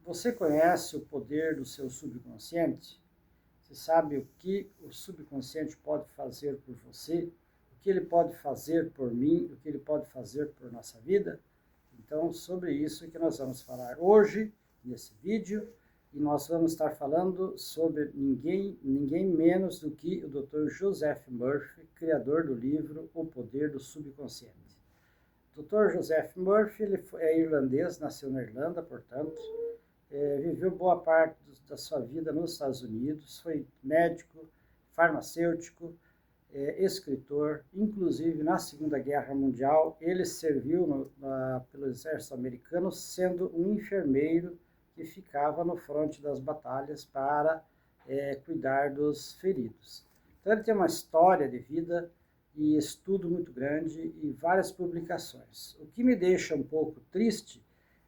Você conhece o poder do seu subconsciente? Você sabe o que o subconsciente pode fazer por você? O que ele pode fazer por mim? O que ele pode fazer por nossa vida? Então, sobre isso que nós vamos falar hoje, nesse vídeo, e nós vamos estar falando sobre ninguém menos do que o Dr. Joseph Murphy, criador do livro O Poder do Subconsciente. Dr. Joseph Murphy ele é irlandês, nasceu na Irlanda, portanto, viveu boa parte da sua vida nos Estados Unidos, foi médico, farmacêutico, escritor, inclusive na Segunda Guerra Mundial, ele serviu pelo exército americano, sendo um enfermeiro que ficava no fronte das batalhas para cuidar dos feridos. Então ele tem uma história de vida e estudo muito grande e várias publicações. O que me deixa um pouco triste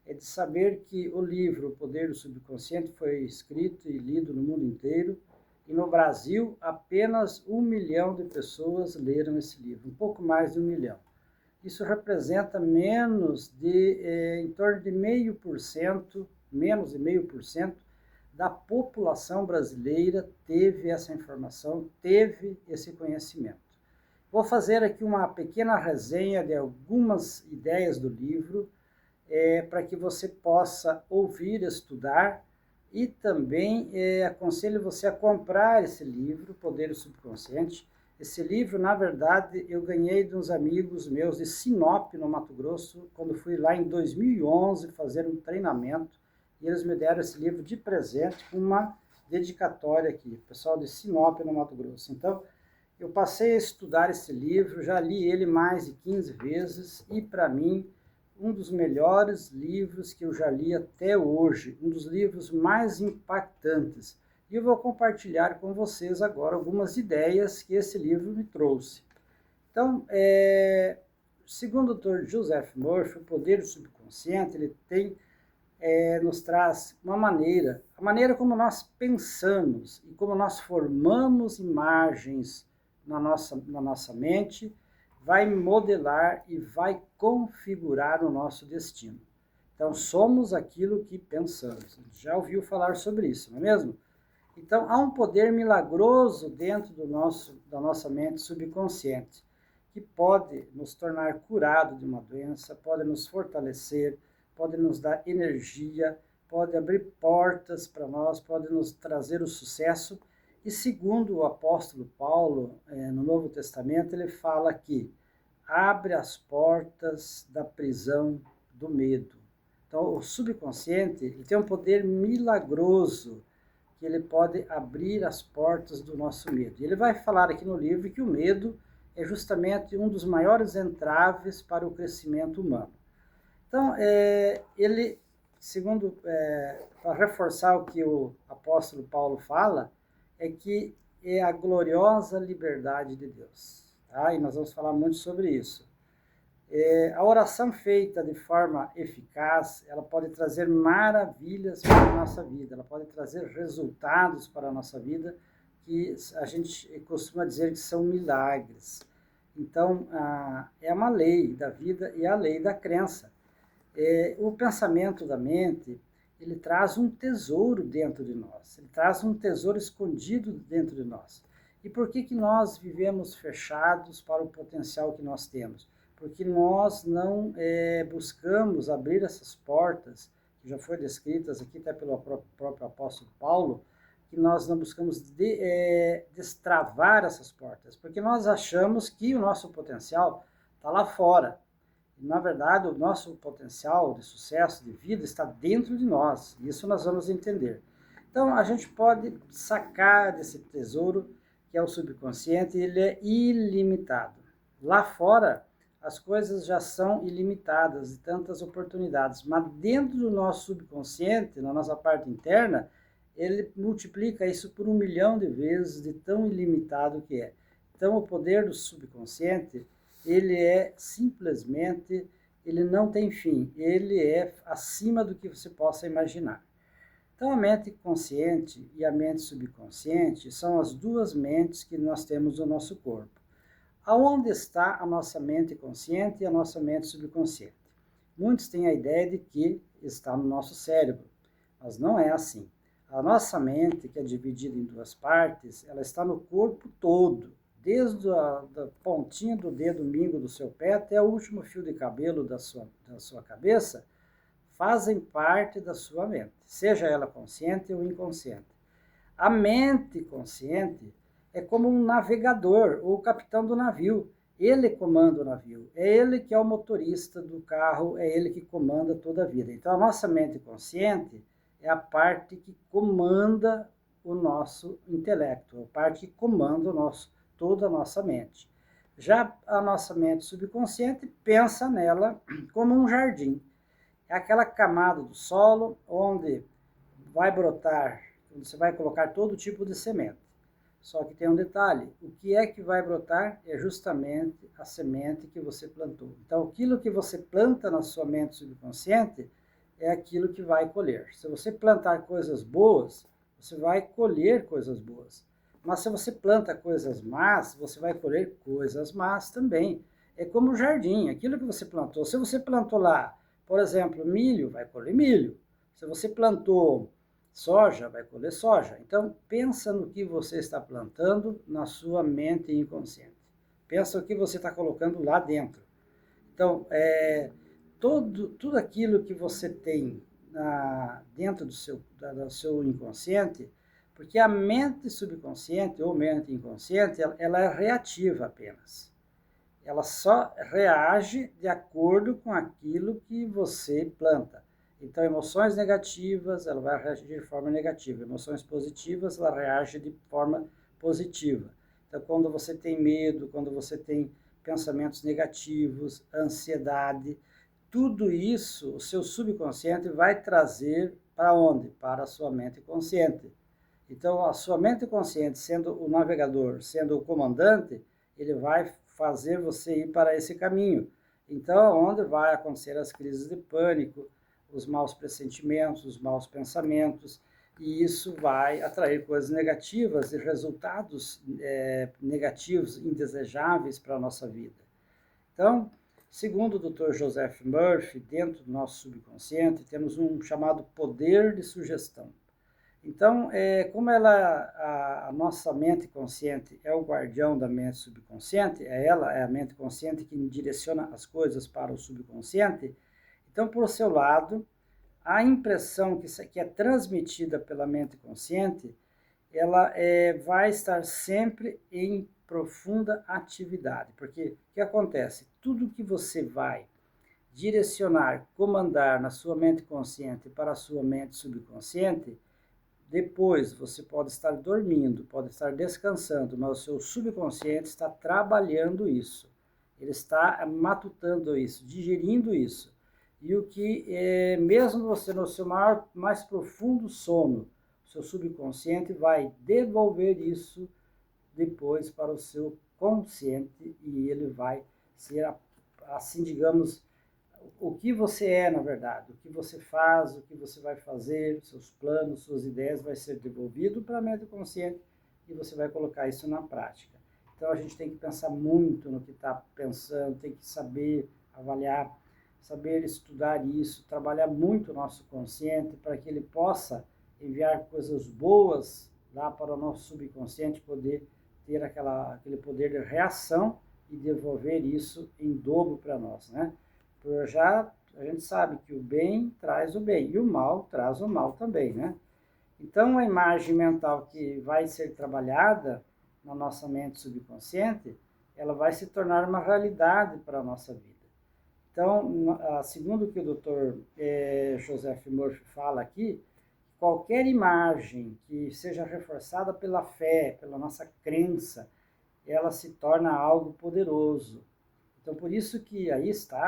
é de saber que o livro O Poder do Subconsciente foi escrito e lido no mundo inteiro, e no Brasil apenas 1 milhão de pessoas leram esse livro, um pouco mais de 1 milhão. Isso representa menos de, em torno de 0,5%, menos de 0,5% da população brasileira teve essa informação, teve esse conhecimento. Vou fazer aqui uma pequena resenha de algumas ideias do livro, para que você possa ouvir, estudar, e também aconselho você a comprar esse livro, Poder do Subconsciente. Esse livro, na verdade, eu ganhei de uns amigos meus de Sinop, no Mato Grosso, quando fui lá em 2011 fazer um treinamento, e eles me deram esse livro de presente com uma dedicatória aqui, pessoal de Sinop, no Mato Grosso. Então, eu passei a estudar esse livro, já li ele mais de 15 vezes, e para mim, um dos melhores livros que eu já li até hoje, um dos livros mais impactantes. E eu vou compartilhar com vocês agora algumas ideias que esse livro me trouxe. Então, segundo o Dr. Joseph Murphy, o poder do subconsciente, ele nos traz uma maneira, a maneira como nós pensamos e como nós formamos imagens na nossa mente, vai modelar e vai configurar o nosso destino. Então, somos aquilo que pensamos. Já ouviu falar sobre isso, não é mesmo? Então, há um poder milagroso dentro da nossa mente subconsciente, que pode nos tornar curado de uma doença, pode nos fortalecer, pode nos dar energia, pode abrir portas para nós, pode nos trazer o sucesso. E segundo o apóstolo Paulo, no Novo Testamento, ele fala que abre as portas da prisão do medo. Então, o subconsciente ele tem um poder milagroso, que ele pode abrir as portas do nosso medo. E ele vai falar aqui no livro que o medo é justamente um dos maiores entraves para o crescimento humano. Então, ele, segundo, para reforçar o que o apóstolo Paulo fala, é que é a gloriosa liberdade de Deus. Tá? E nós vamos falar muito sobre isso. A oração feita de forma eficaz, ela pode trazer maravilhas para a nossa vida, ela pode trazer resultados para a nossa vida, que a gente costuma dizer que são milagres. Então, é uma lei da vida e a lei da crença. O pensamento da mente, ele traz um tesouro dentro de nós, ele traz um tesouro escondido dentro de nós. E por que nós vivemos fechados para o potencial que nós temos? Porque nós não buscamos abrir essas portas, que já foram descritas aqui até pelo próprio apóstolo Paulo, que nós não buscamos destravar essas portas, porque nós achamos que o nosso potencial está lá fora. Na verdade, o nosso potencial de sucesso, de vida, está dentro de nós. Isso nós vamos entender. Então, a gente pode sacar desse tesouro, que é o subconsciente, ele é ilimitado. Lá fora, as coisas já são ilimitadas, de tantas oportunidades. Mas dentro do nosso subconsciente, na nossa parte interna, ele multiplica isso por 1 milhão de vezes, de tão ilimitado que é. Então, o poder do subconsciente, ele é simplesmente, ele não tem fim, ele é acima do que você possa imaginar. Então, a mente consciente e a mente subconsciente são as duas mentes que nós temos no nosso corpo. Aonde está a nossa mente consciente e a nossa mente subconsciente? Muitos têm a ideia de que está no nosso cérebro, Mas não é assim. A nossa mente, que é dividida em duas partes, ela está no corpo todo, desde a da pontinha do dedo mindinho do seu pé até o último fio de cabelo da sua cabeça, fazem parte da sua mente, seja ela consciente ou inconsciente. A mente consciente é como um navegador ou o capitão do navio. Ele comanda o navio, é ele que é o motorista do carro, é ele que comanda toda a vida. Então, a nossa mente consciente é a parte que comanda o nosso intelecto, a parte que comanda toda a nossa mente. Já a nossa mente subconsciente pensa nela como um jardim. É aquela camada do solo onde vai brotar, onde você vai colocar todo tipo de semente. Só que tem um detalhe, o que é que vai brotar é justamente a semente que você plantou. Então, aquilo que você planta na sua mente subconsciente é aquilo que vai colher. Se você plantar coisas boas, você vai colher coisas boas. Mas se você planta coisas más, você vai colher coisas más também. É como o jardim, aquilo que você plantou. Se você plantou lá, por exemplo, milho, vai colher milho. Se você plantou soja, vai colher soja. Então, pensa no que você está plantando na sua mente inconsciente. Pensa o que você está colocando lá dentro. Então, tudo aquilo que você tem dentro do seu inconsciente, porque a mente subconsciente ou mente inconsciente, ela é reativa apenas. Ela só reage de acordo com aquilo que você planta. Então, emoções negativas, ela vai reagir de forma negativa. Emoções positivas, ela reage de forma positiva. Então, quando você tem medo, quando você tem pensamentos negativos, ansiedade, tudo isso, o seu subconsciente vai trazer para onde? Para a sua mente consciente. Então, a sua mente consciente, sendo o navegador, sendo o comandante, ele vai fazer você ir para esse caminho. Então, onde vai acontecer as crises de pânico, os maus pressentimentos, os maus pensamentos, e isso vai atrair coisas negativas e resultados negativos, indesejáveis para a nossa vida. Então, segundo o Dr. Joseph Murphy, dentro do nosso subconsciente, temos um chamado poder de sugestão. Então, como a nossa mente consciente é o guardião da mente subconsciente, é a mente consciente que direciona as coisas para o subconsciente, então, por seu lado, a impressão que é transmitida pela mente consciente, ela vai estar sempre em profunda atividade, porque o que acontece? Tudo que você vai direcionar, comandar na sua mente consciente para a sua mente subconsciente, depois você pode estar dormindo, pode estar descansando, mas o seu subconsciente está trabalhando isso. Ele está matutando isso, digerindo isso. E o que, mesmo você no seu mais profundo sono, o seu subconsciente vai devolver isso depois para o seu consciente e ele vai ser, assim, digamos, o que você é, na verdade, o que você faz, o que você vai fazer, seus planos, suas ideias, vai ser devolvido para a mente consciente e você vai colocar isso na prática. Então, a gente tem que pensar muito no que está pensando, tem que saber avaliar, saber estudar isso, trabalhar muito o nosso consciente para que ele possa enviar coisas boas lá para o nosso subconsciente poder ter aquele poder de reação e devolver isso em dobro para nós, né? Já a gente sabe que o bem traz o bem e o mal traz o mal também, né? Então, a imagem mental que vai ser trabalhada na nossa mente subconsciente, ela vai se tornar uma realidade para a nossa vida. Então, segundo o que o Dr. Joseph Murphy fala aqui, qualquer imagem que seja reforçada pela fé, pela nossa crença, ela se torna algo poderoso. Então, por isso que aí está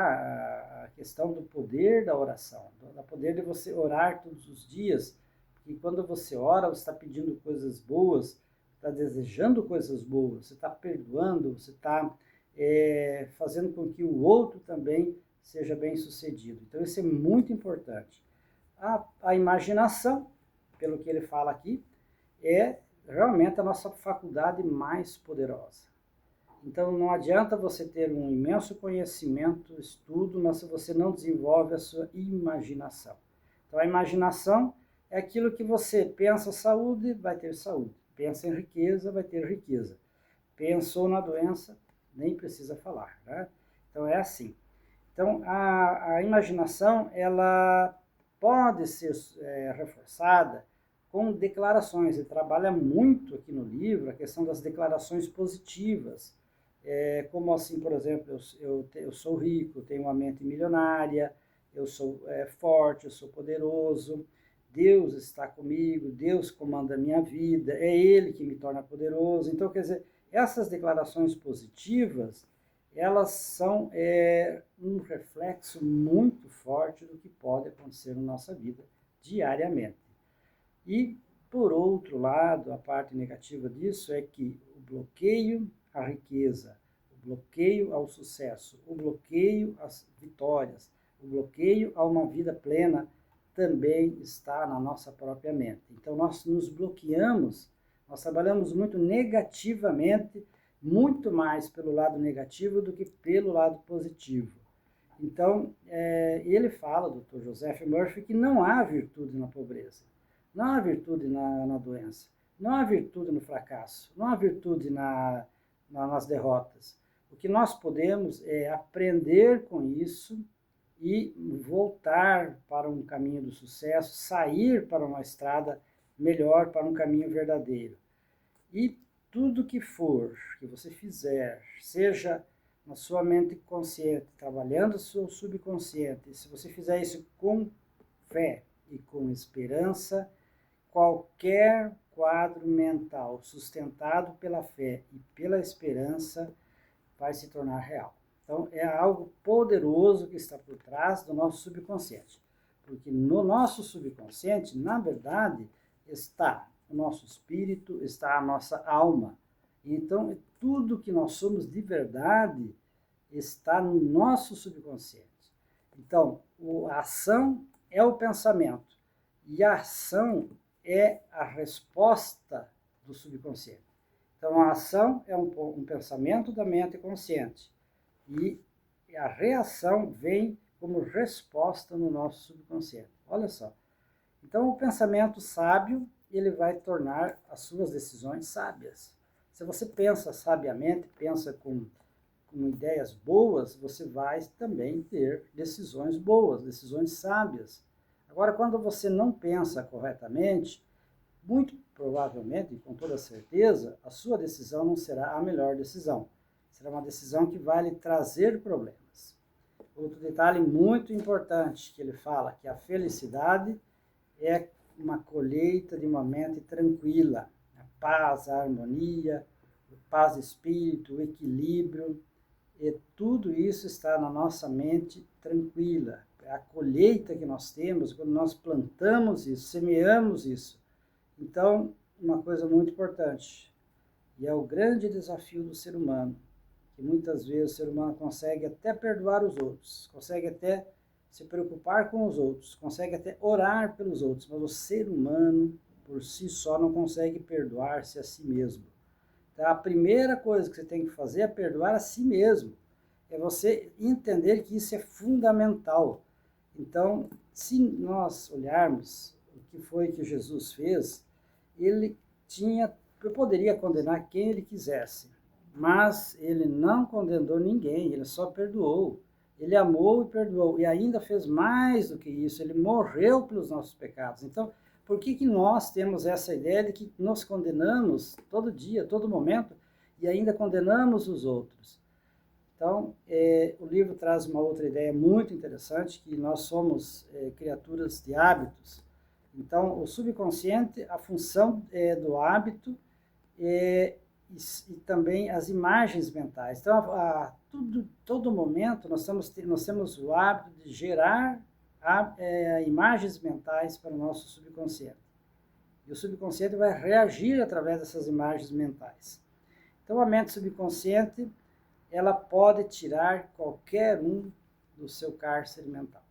a questão do poder da oração, do poder de você orar todos os dias, porque quando você ora, você está pedindo coisas boas, está desejando coisas boas, você está perdoando, você está fazendo com que o outro também seja bem sucedido. Então, isso é muito importante. A imaginação, pelo que ele fala aqui, é realmente a nossa faculdade mais poderosa. Então, não adianta você ter um imenso conhecimento, estudo, mas se você não desenvolve a sua imaginação. Então, a imaginação é aquilo que você pensa saúde, vai ter saúde. Pensa em riqueza, vai ter riqueza. Pensou na doença, nem precisa falar, né? Então é assim. Então a imaginação, ela pode ser reforçada com declarações. Ele trabalha muito aqui no livro a questão das declarações positivas. Como assim, por exemplo, eu sou rico, tenho uma mente milionária, eu sou forte, eu sou poderoso, Deus está comigo, Deus comanda a minha vida, é Ele que me torna poderoso. Então, quer dizer, essas declarações positivas, elas são um reflexo muito forte do que pode acontecer na nossa vida diariamente. E, por outro lado, a parte negativa disso é que o bloqueio à riqueza, o bloqueio ao sucesso, o bloqueio às vitórias, o bloqueio a uma vida plena também está na nossa própria mente. Então, nós nos bloqueamos, nós trabalhamos muito negativamente, muito mais pelo lado negativo do que pelo lado positivo. Então, ele fala, o Dr. Joseph Murphy, que não há virtude na pobreza, não há virtude na doença, não há virtude no fracasso, não há virtude nas derrotas. O que nós podemos é aprender com isso e voltar para um caminho do sucesso, sair para uma estrada melhor, para um caminho verdadeiro. E tudo que for, que você fizer, seja na sua mente consciente, trabalhando o seu subconsciente, se você fizer isso com fé e com esperança, qualquer quadro mental sustentado pela fé e pela esperança vai se tornar real. Então, é algo poderoso que está por trás do nosso subconsciente. Porque no nosso subconsciente, na verdade, está o nosso espírito, está a nossa alma. Então, tudo que nós somos de verdade está no nosso subconsciente. Então, a ação é o pensamento. E a ação é a resposta do subconsciente. Então, a ação é um pensamento da mente consciente. E a reação vem como resposta no nosso subconsciente. Olha só. Então, o pensamento sábio, ele vai tornar as suas decisões sábias. Se você pensa sabiamente, pensa com ideias boas, você vai também ter decisões boas, decisões sábias. Agora, quando você não pensa corretamente, muito provavelmente, com toda certeza, a sua decisão não será a melhor decisão. Será uma decisão que vai lhe trazer problemas. Outro detalhe muito importante que ele fala, que a felicidade é uma colheita de uma mente tranquila. A paz, a harmonia, a paz de espírito, o equilíbrio, e tudo isso está na nossa mente tranquila. É a colheita que nós temos quando nós plantamos isso, semeamos isso. Então, uma coisa muito importante, e é o grande desafio do ser humano, que muitas vezes o ser humano consegue até perdoar os outros, consegue até se preocupar com os outros, consegue até orar pelos outros, mas o ser humano, por si só, não consegue perdoar-se a si mesmo. Então, a primeira coisa que você tem que fazer é perdoar a si mesmo. É você entender que isso é fundamental. Então, se nós olharmos o que foi que Jesus fez, ele poderia condenar quem ele quisesse, mas ele não condenou ninguém, ele só perdoou. Ele amou e perdoou, e ainda fez mais do que isso, ele morreu pelos nossos pecados. Então, por que nós temos essa ideia de que nos condenamos todo dia, todo momento, e ainda condenamos os outros? Então, o livro traz uma outra ideia muito interessante, que nós somos criaturas de hábitos. Então, o subconsciente, a função do hábito e também as imagens mentais. Então, todo momento nós temos o hábito de gerar imagens mentais para o nosso subconsciente. E o subconsciente vai reagir através dessas imagens mentais. Então, a mente subconsciente, ela pode tirar qualquer um do seu cárcere mental.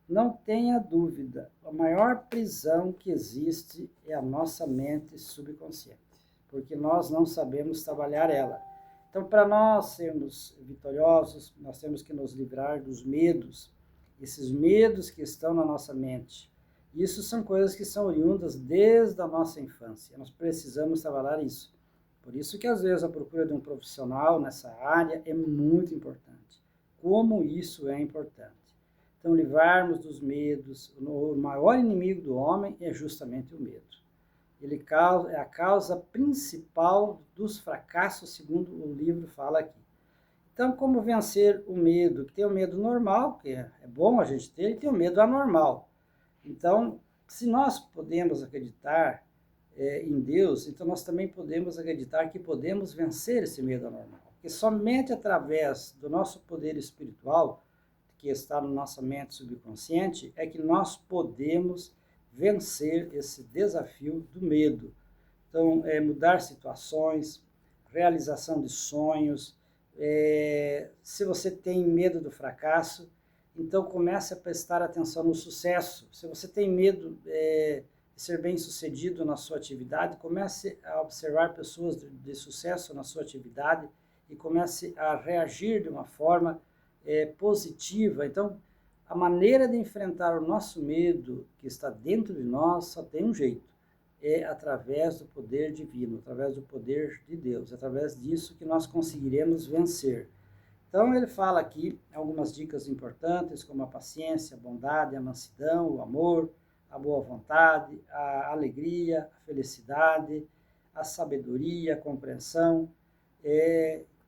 Não tenha dúvida, a maior prisão que existe é a nossa mente subconsciente, porque nós não sabemos trabalhar ela. Então, para nós sermos vitoriosos, nós temos que nos livrar dos medos, esses medos que estão na nossa mente. Isso são coisas que são oriundas desde a nossa infância. Nós precisamos trabalhar isso. Por isso que, às vezes, a procura de um profissional nessa área é muito importante. Como isso é importante. Então, livrarmos dos medos. O maior inimigo do homem é justamente o medo. Ele é a causa principal dos fracassos, segundo o livro fala aqui. Então, como vencer o medo? Tem o medo normal, que é bom a gente ter, e tem o medo anormal. Então, se nós podemos acreditar em Deus, então nós também podemos acreditar que podemos vencer esse medo anormal. Porque somente através do nosso poder espiritual, que está na nossa mente subconsciente, é que nós podemos vencer esse desafio do medo. Então, mudar situações, realização de sonhos. Se você tem medo do fracasso, então comece a prestar atenção no sucesso. Se você tem medo de ser bem-sucedido na sua atividade, comece a observar pessoas de sucesso na sua atividade e comece a reagir de uma forma positiva. Então, a maneira de enfrentar o nosso medo que está dentro de nós só tem um jeito. É através do poder divino, através do poder de Deus. É através disso que nós conseguiremos vencer. Então, ele fala aqui algumas dicas importantes, como a paciência, a bondade, a mansidão, o amor, a boa vontade, a alegria, a felicidade, a sabedoria, a compreensão.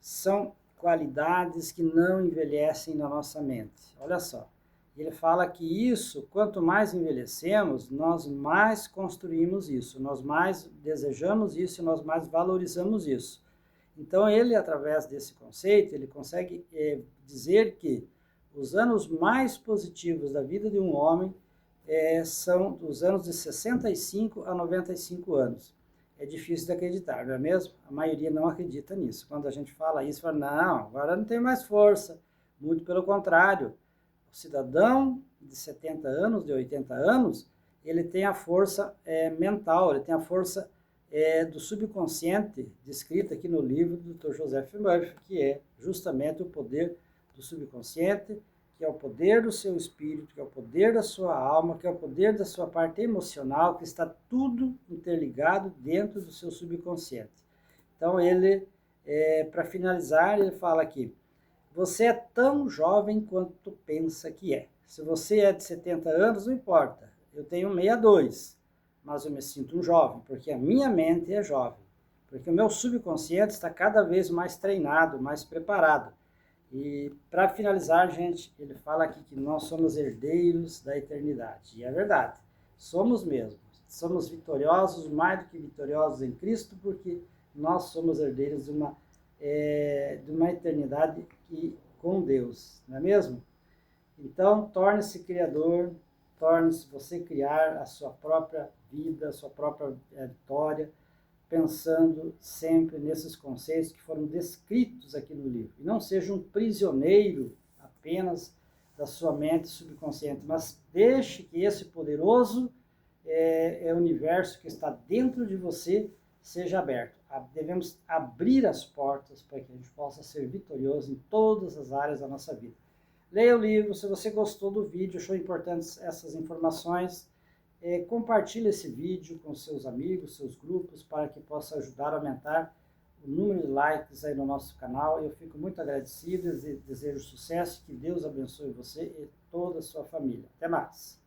São qualidades que não envelhecem na nossa mente. Olha só. Ele fala que isso, quanto mais envelhecemos, nós mais construímos isso, nós mais desejamos isso e nós mais valorizamos isso. Então, ele, através desse conceito, ele consegue dizer que os anos mais positivos da vida de um homem são dos anos de 65 a 95 anos. É difícil de acreditar, não é mesmo? A maioria não acredita nisso. Quando a gente fala isso, fala, não, agora não tem mais força. Muito pelo contrário. O cidadão de 70 anos, de 80 anos, ele tem a força mental, ele tem a força do subconsciente, descrita aqui no livro do Dr. Joseph Murphy, que é justamente o poder do subconsciente, que é o poder do seu espírito, que é o poder da sua alma, que é o poder da sua parte emocional, que está tudo interligado dentro do seu subconsciente. Então, ele, para finalizar, ele fala aqui, você é tão jovem quanto pensa que é. Se você é de 70 anos, não importa. Eu tenho 62, mas eu me sinto um jovem, porque a minha mente é jovem. Porque o meu subconsciente está cada vez mais treinado, mais preparado. E para finalizar, gente, ele fala aqui que nós somos herdeiros da eternidade. E é verdade, somos mesmo. Somos vitoriosos, mais do que vitoriosos em Cristo, porque nós somos herdeiros de uma eternidade com Deus, não é mesmo? Então, torne-se criador, torne-se você criar a sua própria vida, a sua própria vitória, pensando sempre nesses conceitos que foram descritos aqui no livro. E não seja um prisioneiro apenas da sua mente subconsciente, mas deixe que esse poderoso universo que está dentro de você seja aberto. Devemos abrir as portas para que a gente possa ser vitorioso em todas as áreas da nossa vida. Leia o livro, se você gostou do vídeo, achou importantes essas informações, compartilhe esse vídeo com seus amigos, seus grupos, para que possa ajudar a aumentar o número de likes aí no nosso canal. Eu fico muito agradecido e desejo sucesso, que Deus abençoe você e toda a sua família. Até mais!